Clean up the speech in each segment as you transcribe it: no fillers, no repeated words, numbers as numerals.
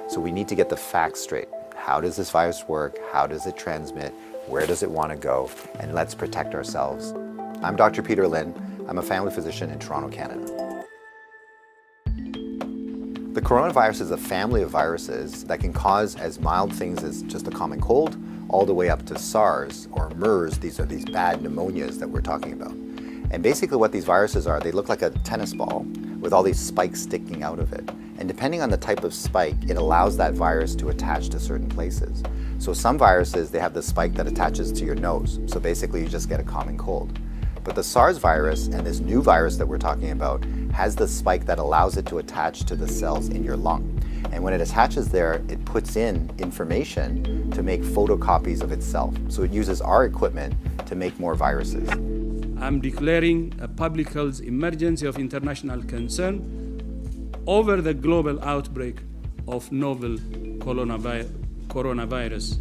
So we need to get the facts straight. How does this virus work? How does it transmit? Where does it want to go? And let's protect ourselves. I'm Dr. Peter Lin. I'm a family physician in Toronto, Canada. The coronavirus is a family of viruses that can cause as mild things as just a common cold, all the way up to SARS or MERS. These are these bad pneumonias that we're talking about. And basically what these viruses are, they look like a tennis ball with all these spikes sticking out of it. And depending on the type of spike, it allows that virus to attach to certain places. So some viruses, they have the spike that attaches to your nose. So basically you just get a common cold. But the SARS virus and this new virus that we're talking about has the spike that allows it to attach to the cells in your lung. And when it attaches there, it puts in information to make photocopies of itself. So it uses our equipment to make more viruses. I'm declaring a public health emergency of international concern over the global outbreak of novel coronavirus.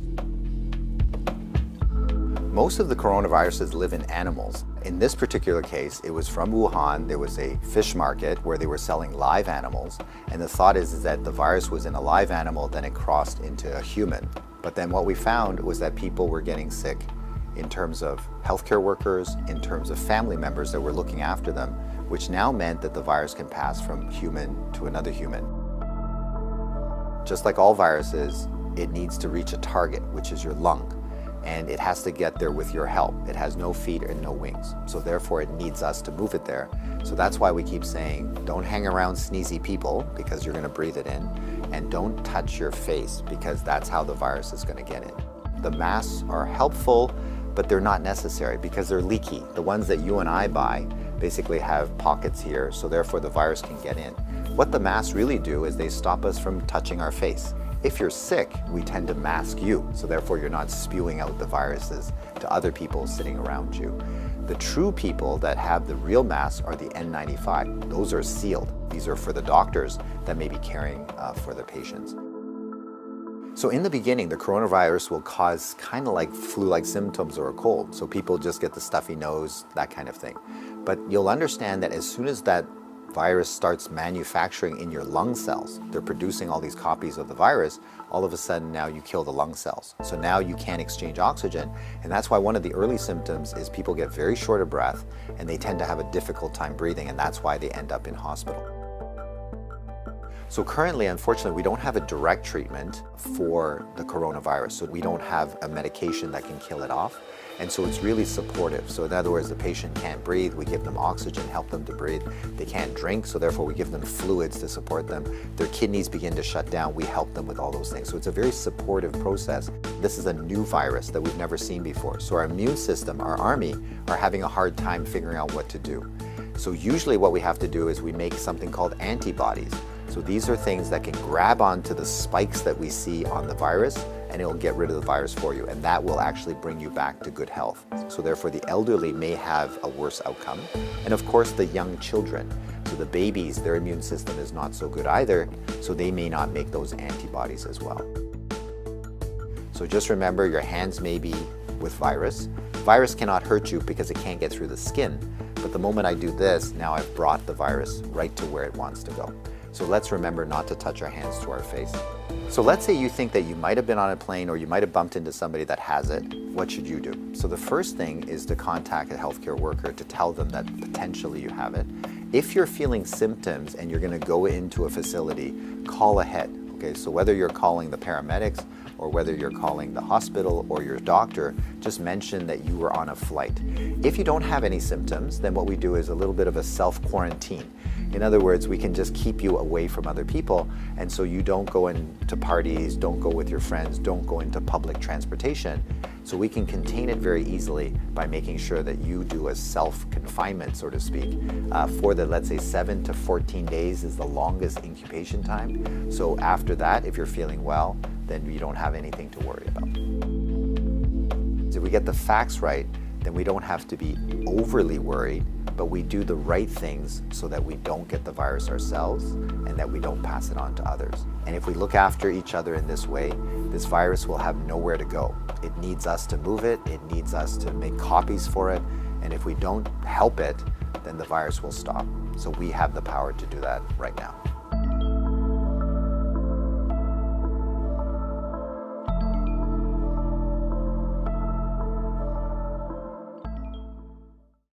Most of the coronaviruses live in animals. In this particular case, it was from Wuhan. There was a fish market where they were selling live animals. And the thought is that the virus was in a live animal, then it crossed into a human. But then what we found was that people were getting sick in terms of healthcare workers, in terms of family members that were looking after them, which now meant that the virus can pass from human to another human. Just like all viruses, it needs to reach a target, which is your lung. And it has to get there with your help. It has no feet and no wings. So therefore it needs us to move it there. So that's why we keep saying, don't hang around sneezy people because you're gonna breathe it in, and don't touch your face because that's how the virus is gonna get in. The masks are helpful, but they're not necessary because they're leaky. The ones that you and I buy basically have pockets here, so therefore the virus can get in. What the masks really do is they stop us from touching our face. If you're sick, we tend to mask you, so therefore you're not spewing out the viruses to other people sitting around you. The true people that have the real masks are the N95. Those are sealed. These are for the doctors that may be caring for the patients. So in the beginning, the coronavirus will cause kind of like flu-like symptoms or a cold. So people just get the stuffy nose, that kind of thing. But you'll understand that as soon as that virus starts manufacturing in your lung cells, they're producing all these copies of the virus, all of a sudden now you kill the lung cells. So now you can't exchange oxygen, and that's why one of the early symptoms is people get very short of breath and they tend to have a difficult time breathing, and that's why they end up in hospital. So currently, unfortunately, we don't have a direct treatment for the coronavirus. So we don't have a medication that can kill it off. And so it's really supportive. So in other words, the patient can't breathe, we give them oxygen, help them to breathe. They can't drink, so therefore we give them fluids to support them. Their kidneys begin to shut down, we help them with all those things. So it's a very supportive process. This is a new virus that we've never seen before. So our immune system, our army, are having a hard time figuring out what to do. So usually what we have to do is we make something called antibodies. So these are things that can grab onto the spikes that we see on the virus, and it will get rid of the virus for you, and that will actually bring you back to good health. So therefore the elderly may have a worse outcome, and of course the young children. So the babies, their immune system is not so good either, so they may not make those antibodies as well. So just remember, your hands may be with virus. Virus cannot hurt you because it can't get through the skin, but the moment I do this, now I've brought the virus right to where it wants to go. So let's remember not to touch our hands to our face. So let's say you think that you might have been on a plane or you might have bumped into somebody that has it. What should you do? So the first thing is to contact a healthcare worker to tell them that potentially you have it. If you're feeling symptoms and you're going to go into a facility, call ahead. Okay, so whether you're calling the paramedics or whether you're calling the hospital or your doctor, just mention that you were on a flight. If you don't have any symptoms, then what we do is a little bit of a self-quarantine. In other words, we can just keep you away from other people, and so you don't go into parties, don't go with your friends, don't go into public transportation. So we can contain it very easily by making sure that you do a self-confinement, so to speak, for the, let's say, 7 to 14 days is the longest incubation time. So after that, if you're feeling well, then you don't have anything to worry about. If we get the facts right, then we don't have to be overly worried, but we do the right things so that we don't get the virus ourselves and that we don't pass it on to others. And if we look after each other in this way, this virus will have nowhere to go. It needs us to move it, it needs us to make copies for it, and if we don't help it, then the virus will stop. So we have the power to do that right now.